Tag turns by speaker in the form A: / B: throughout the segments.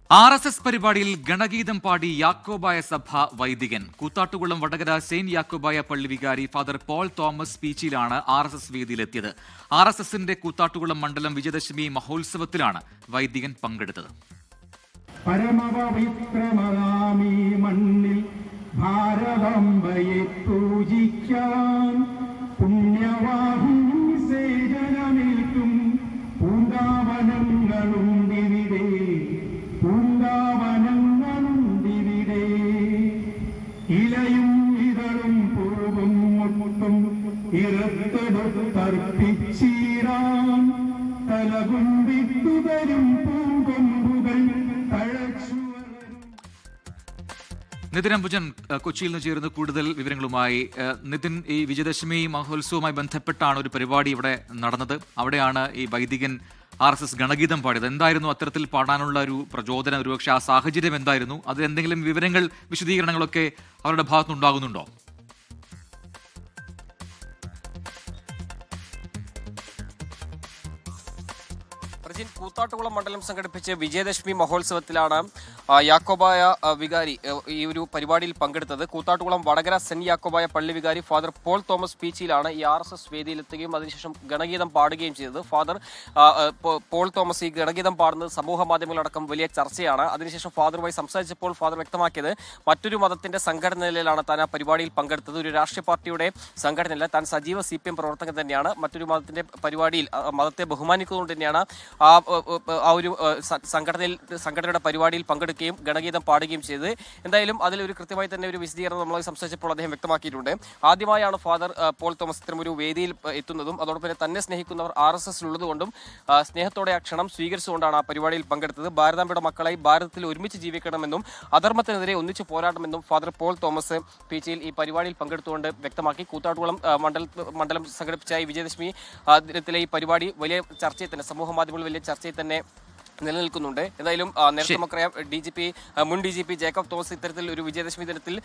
A: RSS പരിപാടിയിൽ ഗണഗീതം പാടി യാക്കോബായ സഭ വൈദികൻ. കൂത്താട്ടുകുളം വടകര സെയിന്റ് യാക്കോബായ പള്ളി വികാരി ഫാദർ പോൾ തോമസ് പീച്ചിലാണ് RSS വേദിയിലെത്തിയത്. RSSന്റെ കൂത്താട്ടുകുളം മണ്ഡലം വിജയദശമി മഹോത്സവത്തിലാണ് വൈദികൻ പങ്കെടുത്തത്.
B: പരമപവിത്രമതാമീ മണ്ണിൽ ഭാരതാംബയെ പൂജിക്കാൻ പുണ്യവാഹിനി സേവനമേൽക്കും പൂങ്കാവനങ്ങളുണ്ടിവിടെ ഇലയും ഇതളും പൂവും മുട്ടും ഇറത്തെടുത്തർപ്പിച്ചീരാൻ തലകുമ്പിട്ടുതരും പൂങ്കൊമ്പുകൾ തഴച്ചു.
A: നിതിൻ അംബുജൻ കൊച്ചിയിൽ നിന്ന് ചേർന്ന് കൂടുതൽ വിവരങ്ങളുമായി. നിതിൻ, ഈ വിജയദശമി മഹോത്സവവുമായി ബന്ധപ്പെട്ടാണ് ഒരു പരിപാടി ഇവിടെ നടന്നത്. അവിടെയാണ് ഈ വൈദികൻ RSS ഗണഗീതം പാടിയത്. എന്തായിരുന്നു അത്തരത്തിൽ പാടാനുള്ള ഒരു പ്രചോദനം? ഒരുപക്ഷെ ആ സാഹചര്യം എന്തായിരുന്നു? അത് എന്തെങ്കിലും വിവരങ്ങൾ, വിശദീകരണങ്ങളൊക്കെ അവരുടെ ഭാഗത്തുനിന്നുണ്ടാകുന്നുണ്ടോ?
C: കൂത്താട്ടുകുളം മണ്ഡലം സംഘടിപ്പിച്ച് വിജയദശമി മഹോത്സവത്തിലാണ് യാക്കോബായ വികാരി ഈ ഒരു പരിപാടിയിൽ പങ്കെടുത്തത്. കൂത്താട്ടുകുളം വടകര സെന്റ് യാക്കോബായ പള്ളി വികാരി ഫാദർ പോൾ തോമസ് പീച്ചിലാണ് ഈ RSS വേദിയിലെത്തുകയും അതിനുശേഷം ഗണഗീതം പാടുകയും ചെയ്തത്. ഫാദർ പോൾ തോമസ് ഈ ഗണഗീതം പാടുന്നത് സമൂഹ മാധ്യമങ്ങളടക്കം വലിയ ചർച്ചയാണ്. അതിനുശേഷം ഫാദറുമായി സംസാരിച്ചപ്പോൾ ഫാദർ വ്യക്തമാക്കിയത് മറ്റൊരു മതത്തിന്റെ സംഘടനയിലാണ് താൻ ആ പരിപാടിയിൽ പങ്കെടുത്തത്. ഒരു രാഷ്ട്രീയ പാർട്ടിയുടെ സംഘടനയല്ല, താൻ സജീവ CPM പ്രവർത്തകൻ തന്നെയാണ്. മറ്റൊരു മതത്തിന്റെ പരിപാടിയിൽ മതത്തെ ബഹുമാനിക്കുന്നതുകൊണ്ട് തന്നെയാണ് ആ ഒരു സംഘടനയുടെ പരിപാടിയിൽ പങ്കെടുക്കുകയും ഗണഗീതം പാടുകയും ചെയ്തത്. എന്തായാലും അതിലൊരു കൃത്യമായി തന്നെ ഒരു വിശദീകരണം നമ്മളെ സംസാരിച്ചപ്പോൾ അദ്ദേഹം വ്യക്തമാക്കിയിട്ടുണ്ട്. ആദ്യമായാണ് ഫാദർ പോൾ തോമസ് ഇത്തരം ഒരു വേദിയിൽ എത്തുന്നതും അതോടൊപ്പം തന്നെ സ്നേഹിക്കുന്നവർ RSS ഉള്ളതുകൊണ്ടും സ്നേഹത്തോടെ ആ ക്ഷണം സ്വീകരിച്ചുകൊണ്ടാണ് ആ പരിപാടിയിൽ പങ്കെടുത്തത്. ഭാരതാംബയുടെ മക്കളായി ഭാരതത്തിൽ ഒരുമിച്ച് ജീവിക്കണമെന്നും അധർമ്മത്തിനെതിരെ ഒന്നിച്ച് പോരാടണമെന്നും ഫാദർ പോൾ തോമസ് പീച്ചിയിൽ ഈ പരിപാടിയിൽ പങ്കെടുത്തുകൊണ്ട് വ്യക്തമാക്കി. കൂത്താട്ടുകുളം മണ്ഡലം സംഘടിപ്പിച്ച ഈ വിജയദശമി ദിനത്തിലെ ഈ പരിപാടി വലിയ ചർച്ചയിൽ തന്നെ, സമൂഹ മാധ്യമങ്ങളിൽ വലിയ ചർച്ചയിൽ തന്നെ നിലനിൽക്കുന്നുണ്ട്. എന്തായാലും നേരത്തെ നമുക്കറിയാം മുൻ DGP ജേക്കബ് തോമസ് ഇത്തരത്തിൽ ഒരു വിജയദശമി ദിനത്തിൽ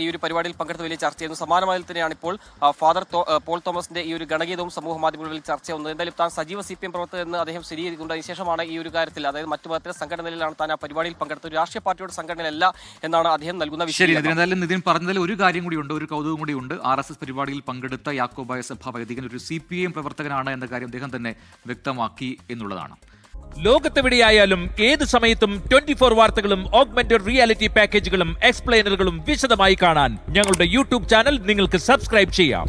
C: ഈ ഒരു പരിപാടിയിൽ പങ്കെടുത്ത് വലിയ ചർച്ചയായിരുന്നു. സമാനമായി തന്നെയാണ് ഇപ്പോൾ ഫാദർ പോൾ തോമസിന്റെ ഈ ഒരു ഗണഗീതവും സമൂഹ മാധ്യമങ്ങളിൽ ചർച്ചയാവുന്നത്. എന്തായാലും താൻ സജീവ CPM പ്രവർത്തകർ എന്ന് അദ്ദേഹം സ്ഥിരീകരിക്കുന്നുണ്ട്. അതിനുശേഷമാണ് ഈ ഒരു കാര്യത്തിൽ, അതായത് മറ്റു മതത്തിലെ സംഘടനയിലാണ് താൻ ആ പരിപാടിയിൽ പങ്കെടുത്തത്, ഒരു രാഷ്ട്രീയ പാർട്ടിയുടെ സംഘടനയല്ല എന്നാണ് അദ്ദേഹം നൽകുന്ന വിഷയം.
A: എന്തായാലും നിതിൻ പറഞ്ഞതിൽ ഒരു കാര്യം കൂടിയുണ്ട്, ഒരു കൗതുകം കൂടിയുണ്ട്. RSS പരിപാടിയിൽ പങ്കെടുത്ത യാക്കോബായ സഭ വൈദികൻ ഒരു CPM പ്രവർത്തകനാണ് എന്ന കാര്യം അദ്ദേഹം തന്നെ വ്യക്തമാക്കി എന്നുള്ളതാണ്.
D: ലോകത്തെവിടെയായാലും ഏത് സമയത്തും 24 വാർത്തകളും ഓഗ്മെന്റഡ് റിയാലിറ്റി പാക്കേജുകളും എക്സ്പ്ലെയിനറുകളും വിശദമായി കാണാൻ ഞങ്ങളുടെ YouTube ചാനൽ നിങ്ങൾക്ക് സബ്സ്ക്രൈബ് ചെയ്യാം.